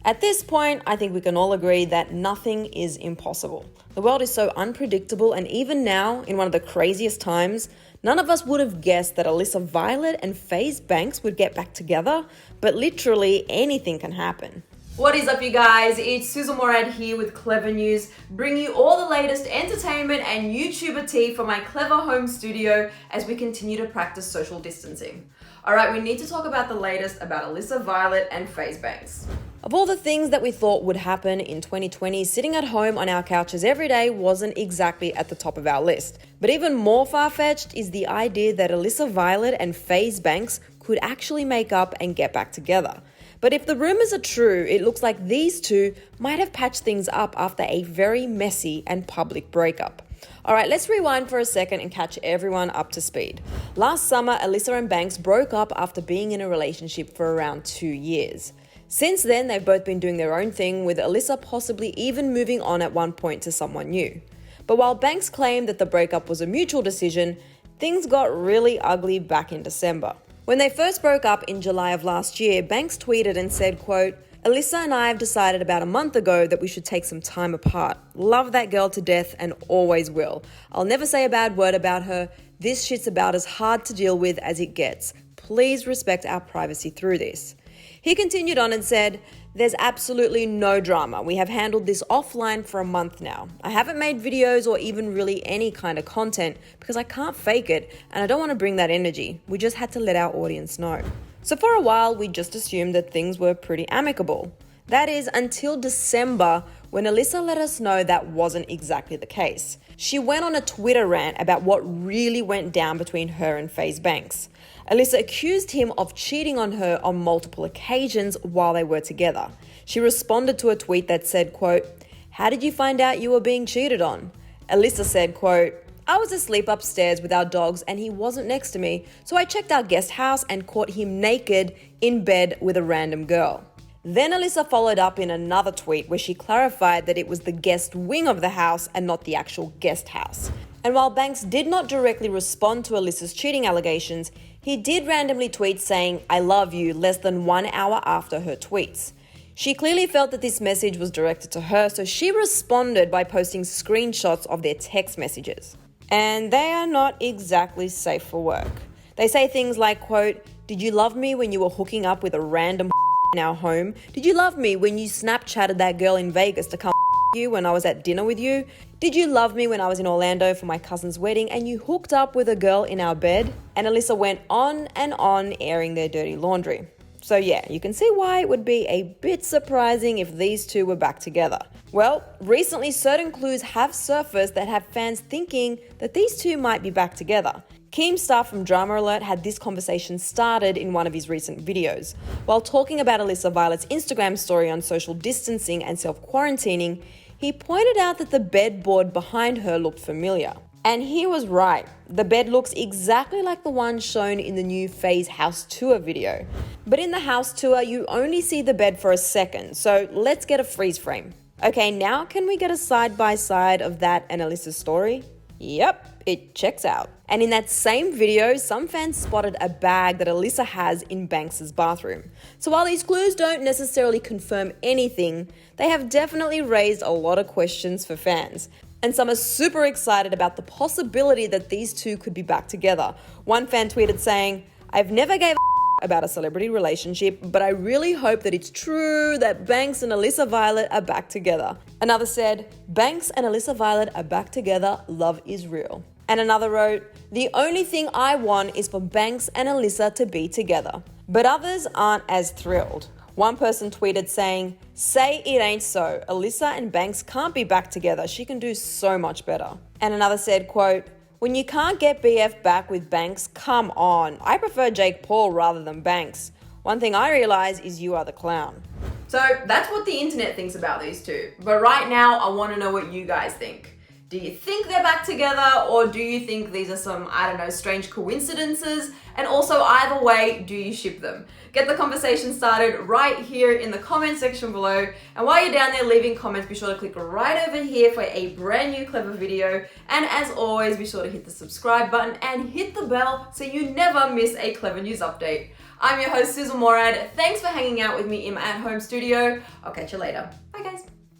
At this point, I think we can all agree that nothing is impossible. The world is so unpredictable, and even now, in one of the craziest times, none of us would have guessed that Alissa Violet and FaZe Banks would get back together, but literally anything can happen. What is up, you guys? It's Sussan Mourad here with Clevver News, bringing you all the latest entertainment and YouTuber tea from my Clevver home studio as we continue to practice social distancing. Alright, we need to talk about the latest about Alissa Violet and FaZe Banks. Of all the things that we thought would happen in 2020, sitting at home on our couches every day wasn't exactly at the top of our list. But even more far-fetched is the idea that Alissa Violet and FaZe Banks could actually make up and get back together. But if the rumors are true, it looks like these two might have patched things up after a very messy and public breakup. Alright, let's rewind for a second and catch everyone up to speed. Last summer, Alissa and Banks broke up after being in a relationship for around 2 years. Since then, they've both been doing their own thing, with Alissa possibly even moving on at one point to someone new. But while Banks claimed that the breakup was a mutual decision, things got really ugly back in December. When they first broke up in July of last year, Banks tweeted and said, quote, "Alissa and I have decided about a month ago that we should take some time apart. Love that girl to death and always will. I'll never say a bad word about her. This shit's about as hard to deal with as it gets. Please respect our privacy through this." He continued on and said, "There's absolutely no drama. We have handled this offline for a month now. I haven't made videos or even really any kind of content because I can't fake it and I don't want to bring that energy. We just had to let our audience know." So for a while, we just assumed that things were pretty amicable. That is, until December, when Alissa let us know that wasn't exactly the case. She went on a Twitter rant about what really went down between her and FaZe Banks. Alissa accused him of cheating on her on multiple occasions while they were together. She responded to a tweet that said, quote, "How did you find out you were being cheated on?" Alissa said, quote, "I was asleep upstairs with our dogs and he wasn't next to me, so I checked our guest house and caught him naked in bed with a random girl." Then Alissa followed up in another tweet where she clarified that it was the guest wing of the house and not the actual guest house. And while Banks did not directly respond to Alissa's cheating allegations, he did randomly tweet saying, "I love you," less than 1 hour after her tweets. She clearly felt that this message was directed to her, so she responded by posting screenshots of their text messages. And they are not exactly safe for work. They say things like, quote, "Did you love me when you were hooking up with a random in our home? Did you love me when you Snapchatted that girl in Vegas to come you when I was at dinner with you? Did you love me when I was in Orlando for my cousin's wedding and you hooked up with a girl in our bed?" And Alissa went on and on airing their dirty laundry. So yeah, you can see why it would be a bit surprising if these two were back together. Well, recently certain clues have surfaced that have fans thinking that these two might be back together. Keemstar from Drama Alert had this conversation started in one of his recent videos. While talking about Alissa Violet's Instagram story on social distancing and self-quarantining, he pointed out that the bedboard behind her looked familiar. And he was right. The bed looks exactly like the one shown in the new FaZe house tour video. But in the house tour, you only see the bed for a second, so let's get a freeze frame. Okay, now can we get a side-by-side of that and Alissa's story? Yep, it checks out. And in that same video, some fans spotted a bag that Alissa has in Banks' bathroom. So while these clues don't necessarily confirm anything, they have definitely raised a lot of questions for fans. And some are super excited about the possibility that these two could be back together. One fan tweeted saying, "I've never gave a about a celebrity relationship, but I really hope that it's true that Banks and Alissa Violet are back together." Another said, "Banks and Alissa Violet are back together, love is real." And another wrote, "The only thing I want is for Banks and Alissa to be together." But others aren't as thrilled. One person tweeted saying, "Say it ain't so. Alissa and Banks can't be back together. She can do so much better." And another said, quote, "When you can't get BF back with Banks, come on. I prefer Jake Paul rather than Banks. One thing I realize is you are the clown." So that's what the internet thinks about these two. But right now, I want to know what you guys think. Do you think they're back together, or do you think these are some, I don't know, strange coincidences? And also, either way, do you ship them? Get the conversation started right here in the comment section below. And while you're down there leaving comments, be sure to click right over here for a brand new Clevver video. And as always, be sure to hit the subscribe button and hit the bell so you never miss a Clevver News update. I'm your host, Sussan Mourad. Thanks for hanging out with me in my at-home studio. I'll catch you later.